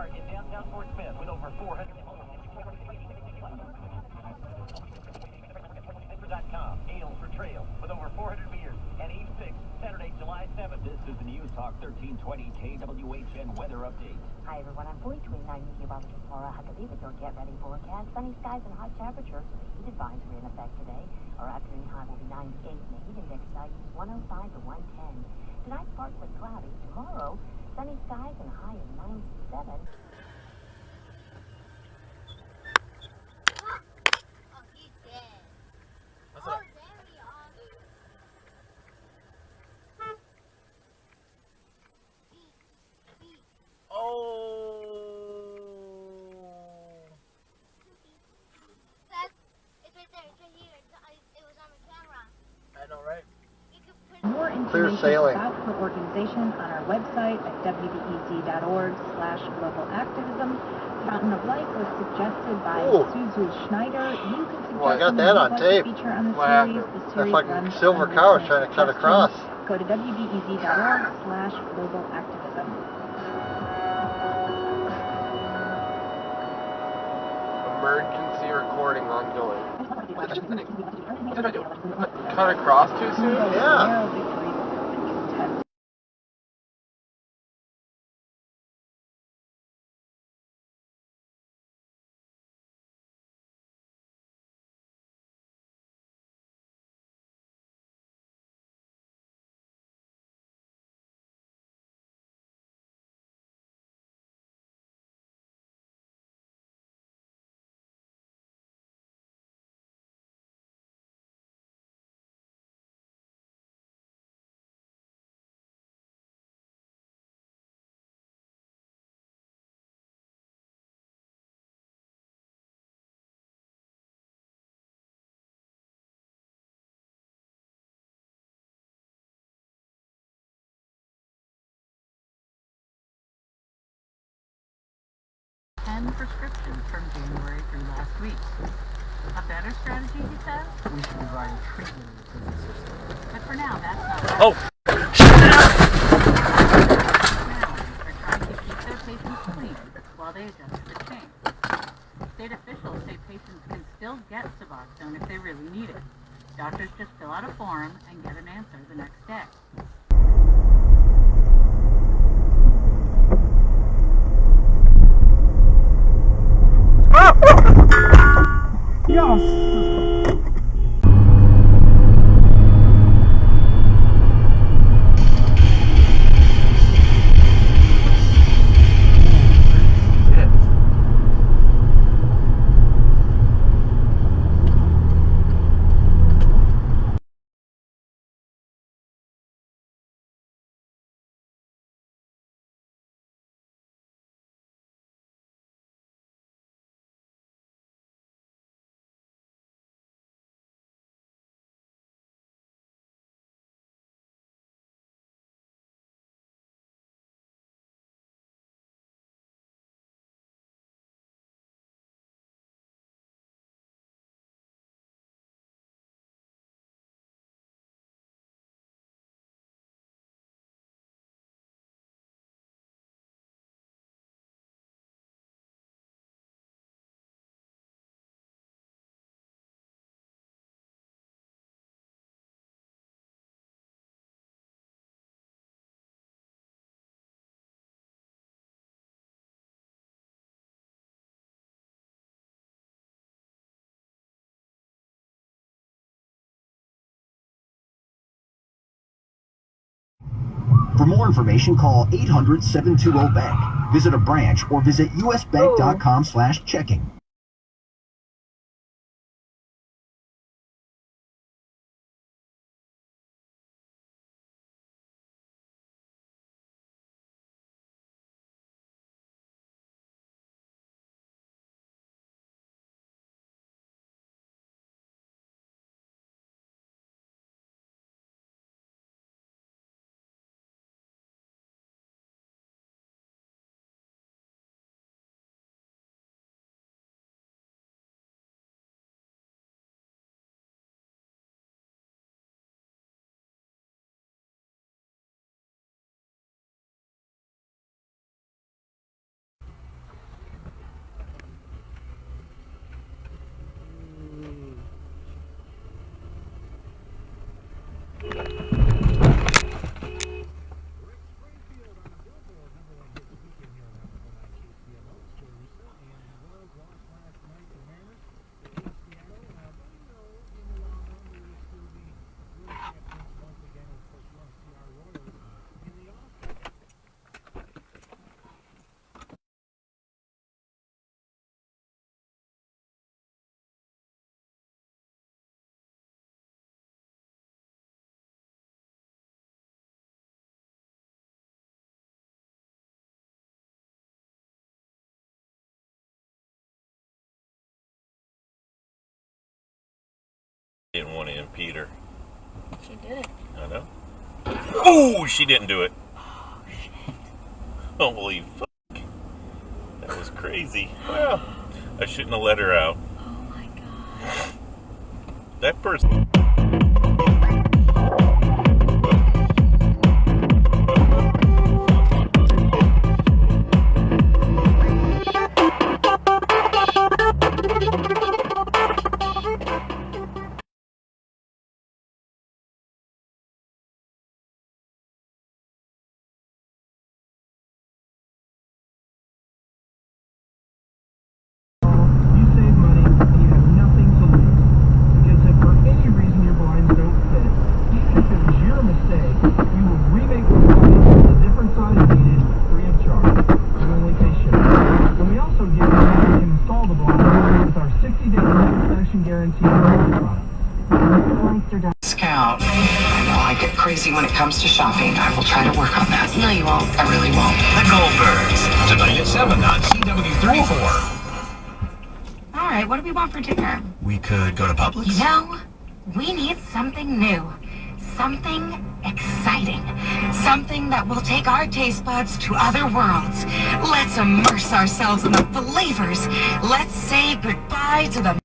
Park in downtown Fort Smith with over 400. Ales for Trail with over 400 beers and Eve 6, Saturday, July 7th. This is the News Talk 1320 KWHN weather update. Hi everyone, I'm 4289 meteorologist Laura Huckabee with your Get Ready forecast. Sunny skies and hot temperatures with a heat advisory in effect today. Our afternoon high will be 98 and the heat index value is 105 to 110. Tonight partly cloudy. Tomorrow, sunny skies and a high of 97. More Clear information sailing. about her organization on our website at wbez.org/globalactivism. Fountain of Light was suggested by Ooh. Suzu Schneider. You can suggest Well, I got someone that you'd on like tape. to feature on the What series. happened? The That series fucking runs silver on cow was listener trying to cut suggestions. across. Go to wbez.org/globalactivism. Emergency recording ongoing. Cut across too soon? Yeah. Narrow victory over the contest. Prescriptions from January through last week. A better strategy, he says? We should be providing treatment in the prison system. But for now, that's not it. Oh! Now, they're trying to keep their patients clean while they adjust to the change. State officials say patients can still get Suboxone if they really need it. Doctors just fill out a form and get an answer the next day. For more information, call 800-720-BANK. Visit a branch or visit usbank.com/checking. Didn't want to impede her. She did it. I know. Oh, she didn't do it. Oh, shit. Holy fuck. That was crazy. Well, I shouldn't have let her out. Oh my god. That person... Discount. I know I get crazy when it comes to shopping. I will try to work on that. No, you won't. I really won't. The Goldbergs, tonight at 7 on CW34. All right, what do we want for dinner? We could go to Publix. You know, we need something new. Something exciting. Something that will take our taste buds to other worlds. Let's immerse ourselves in the flavors. Let's say goodbye to the...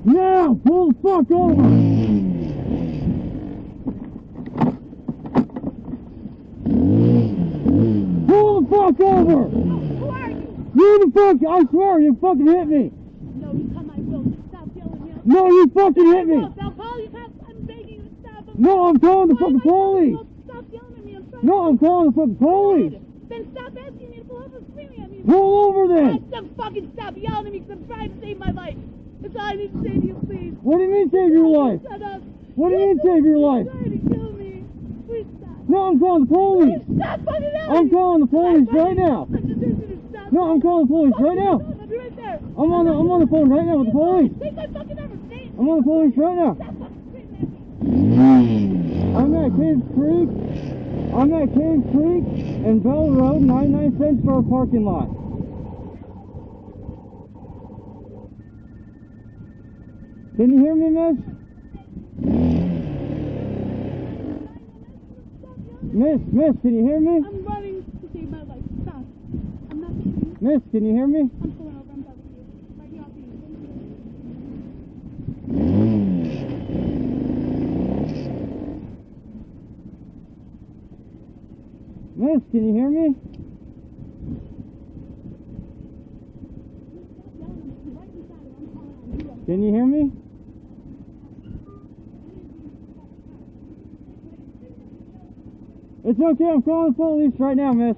Now, pull the fuck over! Pull the fuck over! Who are you? You the fuck, I swear, you fucking hit me! No, you come on, Will. Stop yelling at me. No, you fucking hit me! I'll call you cops. I'm begging you to stop. No, I'm calling the fucking police! Stop yelling at me. I'm trying No, I'm calling the fucking police! Then stop asking me to pull over and screaming at me. Pull over then! Stop yelling at me because I'm trying to save my life. That's all I need to say to you, please. What do you mean save your life? Shut up. What do you mean save your life? You're trying to kill me. Please stop. No, I'm calling the police! Stop fucking yelling. I'm calling the police right now! I just need you to stop. No, I'm calling the police right now! I'll be right there. I'm on the phone right now with the police! Take my fucking number. Say it. I'm on the police right now! Stop fucking screaming at me. I'm at Caves Creek. I'm at Caves Creek and Bell Road, 99 Cent Store parking lot. Can you hear me, miss? Miss, can you hear me? I'm running to save my life. Stop. I'm not shooting. Miss, can you hear me? I'm pulling over. I'm done with you. Right now, Miss, can you hear me? Can you hear me? It's okay, I'm calling the police right now, miss.